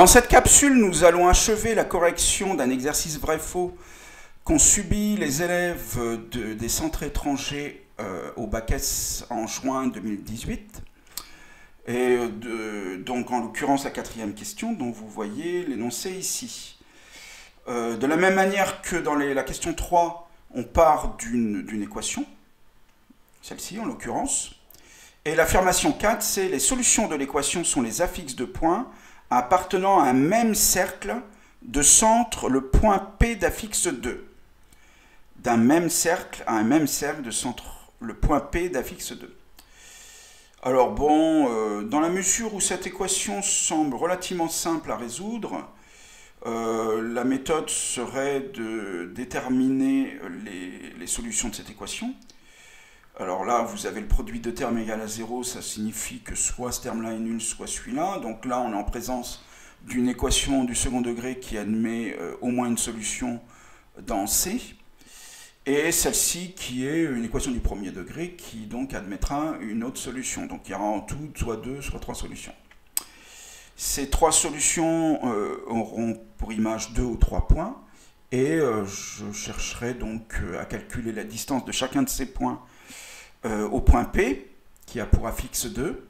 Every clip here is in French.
Dans cette capsule, nous allons achever la correction d'un exercice vrai-faux qu'ont subi les élèves des centres étrangers au bac S en juin 2018. Et donc en l'occurrence la quatrième question dont vous voyez l'énoncé ici. De la même manière que dans la question 3, on part d'une équation, celle-ci en l'occurrence, et l'affirmation 4, c'est les solutions de l'équation sont les affixes de points appartenant à un même cercle de centre le point P d'affixe 2. D'un même cercle à un même cercle de centre le point P d'affixe 2. Alors bon, dans la mesure où cette équation semble relativement simple à résoudre, la méthode serait de déterminer les solutions de cette équation. Alors là, vous avez le produit de termes égal à 0, ça signifie que soit ce terme-là est nul, soit celui-là. Donc là, on est en présence d'une équation du second degré qui admet au moins une solution dans C. Et celle-ci qui est une équation du premier degré qui donc admettra une autre solution. Donc il y aura en tout soit 2, soit 3 solutions. Ces 3 solutions auront pour image 2 ou 3 points. Et je chercherai donc à calculer la distance de chacun de ces points au point P, qui a pour affixe 2.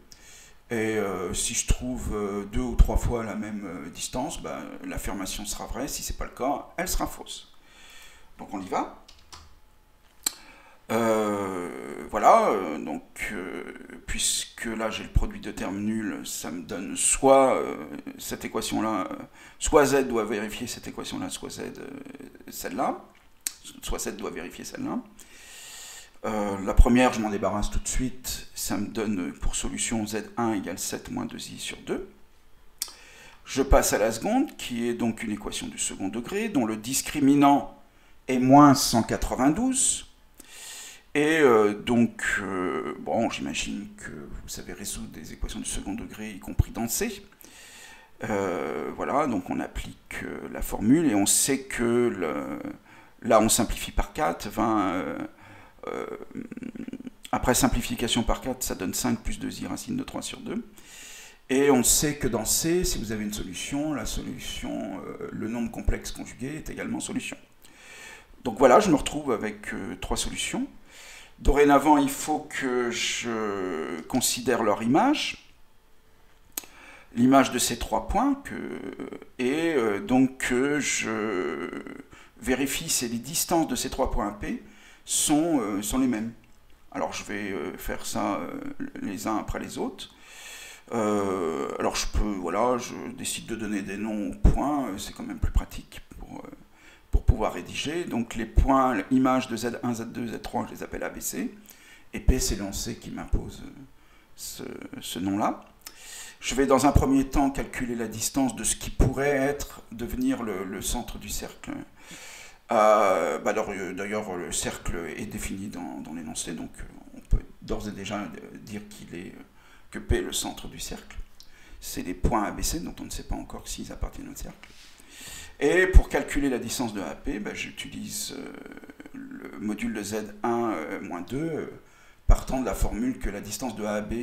Et si je trouve 2 ou 3 fois la même distance, l'affirmation sera vraie. Si ce n'est pas le cas, elle sera fausse. Donc on y va. Voilà, donc puisque là j'ai le produit de termes nuls, ça me donne soit cette équation-là, soit Z doit vérifier cette équation-là, soit Z celle-là, soit Z doit vérifier celle-là. La première, je m'en débarrasse tout de suite, ça me donne pour solution Z1 égale 7 moins 2i sur 2. Je passe à la seconde, qui est donc une équation du second degré, dont le discriminant est moins 192. Et bon, j'imagine que vous savez résoudre des équations du second degré, y compris dans C. Voilà, donc on applique la formule et on sait que là on simplifie par 4. Après simplification par 4, ça donne 5 plus 2i racine de 3 sur 2. Et on sait que dans C, si vous avez une solution, la solution, le nombre complexe conjugué est également solution. Donc voilà, je me retrouve avec 3 solutions. Dorénavant, il faut que je considère leur image, l'image de ces 3 points, et donc que je vérifie si les distances de ces 3 points P sont les mêmes. Alors je vais faire ça les uns après les autres. Alors je décide de donner des noms aux points, c'est quand même plus pratique pour pouvoir rédiger. Donc les points, l'image de Z1, Z2, Z3, je les appelle ABC. Et P, c'est l'énoncé qui m'impose ce nom-là. Je vais dans un premier temps calculer la distance de ce qui pourrait devenir le centre du cercle. D'ailleurs, le cercle est défini dans l'énoncé, donc on peut d'ores et déjà dire que P est le centre du cercle. C'est les points ABC, dont on ne sait pas encore s'ils appartiennent au cercle. Et pour calculer la distance de AP, j'utilise le module de Z1 moins 2, partant de la formule que la distance de AB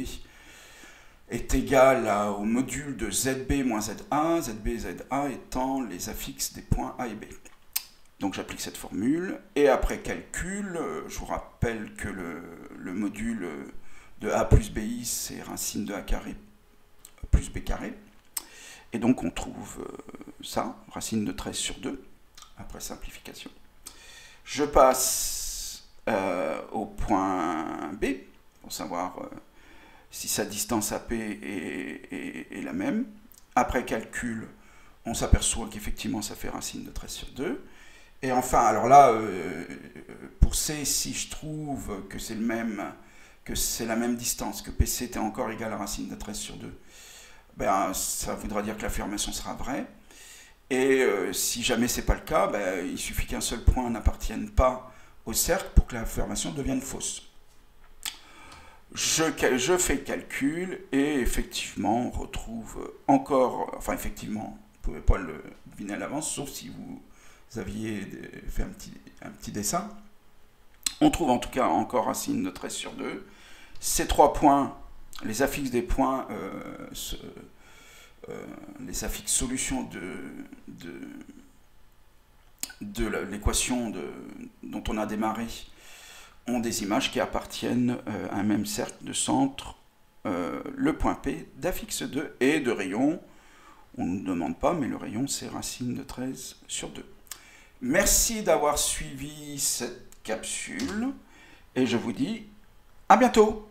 est égale au module de ZB moins ZA, ZB et ZA étant les affixes des points A et B. Donc j'applique cette formule, et après calcul, je vous rappelle que le module de A plus BI, c'est racine de A carré plus B carré. Et donc on trouve ça, racine de 13 sur 2, après simplification. Je passe au point B, pour savoir si sa distance AP est la même. Après calcul, on s'aperçoit qu'effectivement ça fait racine de 13 sur 2. Et enfin, alors là, pour C, si je trouve que c'est la même distance, que PC était encore égal à racine de 13 sur 2, ça voudra dire que l'affirmation sera vraie. Et si jamais ce n'est pas le cas, il suffit qu'un seul point n'appartienne pas au cercle pour que l'affirmation devienne fausse. Je fais le calcul et effectivement, on retrouve encore, enfin effectivement, vous ne pouvez pas le deviner à l'avance, sauf si vous aviez fait un petit dessin. On trouve en tout cas encore racine de 13 sur 2. Ces 3 points, les affixes des points les affixes solutions de l'équation dont on a démarré ont des images qui appartiennent à un même cercle de centre, le point P d'affixe 2 et de rayon. On ne nous demande pas, mais le rayon, c'est racine de 13 sur 2. Merci d'avoir suivi cette capsule et je vous dis à bientôt.